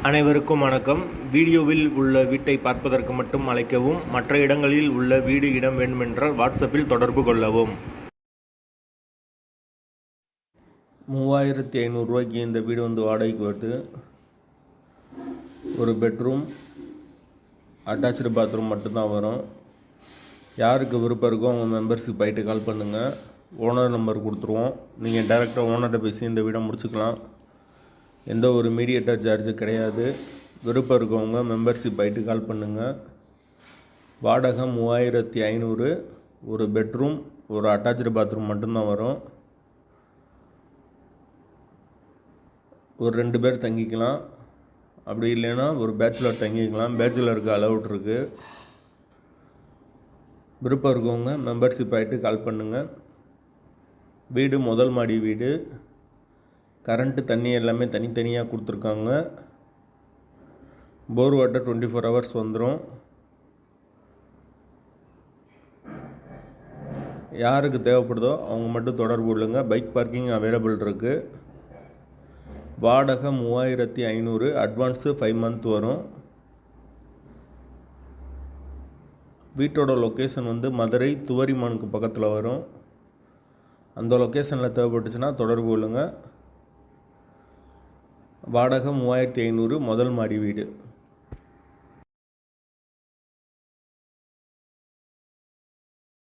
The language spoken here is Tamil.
அனைவருக்கும் வணக்கம். வீடியோவில் உள்ள வீட்டை பார்ப்பதற்கு மட்டும் அழைக்கவும். மற்ற இடங்களில் உள்ள வீடு இடம் வேண்டுமென்றால் வாட்ஸ்அப்பில் தொடர்பு கொள்ளவும். 3500 ரூபாய்க்கு இந்த வீடு வாடகைக்கு வருது. ஒரு பெட்ரூம், அட்டாச்சு பாத்ரூம் மட்டும்தான் வரும். யாருக்கு விருப்பம் இருக்கோ அவங்க மெம்பர்ஸுக்கு போயிட்டு கால் பண்ணுங்கள். ஓனர் நம்பர் கொடுத்துருவோம். நீங்கள் டைரெக்டாக ஓனர்கிட்ட பேசி இந்த வீடை முடிச்சுக்கலாம். எந்த ஒரு மீடியேட்டர் சார்ஜு கிடையாது. விருப்பம் இருக்கவங்க மெம்பர்ஷிப் ஆகிட்டு கால் பண்ணுங்கள். வாடகை 3500. ஒரு பெட்ரூம், ஒரு அட்டாச்சு பாத்ரூம் மட்டும்தான் வரும். ஒரு 2 பேர் தங்கிக்கலாம். அப்படி இல்லைன்னா ஒரு பேச்சுலர் தங்கிக்கலாம். பேச்சுலருக்கு அலவுட் இருக்குது. விருப்பம் இருக்கவங்க மெம்பர்ஷிப் ஆகிட்டு கால் பண்ணுங்கள். வீடு முதல் மாடி வீடு. கரண்ட்டு தண்ணி எல்லாமே தனித்தனியாக கொடுத்துருக்காங்க. போர் வாட்டர் 24 ஹவர்ஸ் வந்துடும். யாருக்கு தேவைப்படுதோ அவங்க மட்டும் தொடர்பு கொள்ளுங்க. பைக் பார்க்கிங் அவைலபிள் இருக்குது. வாடகை 3500. அட்வான்ஸு 5 மந்த் வரும். வீட்டோட லொக்கேஷன் மதுரை துவரிமானுக்கு பக்கத்தில் வரும். அந்த லொக்கேஷனில் தேவைப்பட்டுச்சுன்னா தொடர்பு கொள்ளுங்கள். வாடகை 3500. முதல் மாடி வீடு.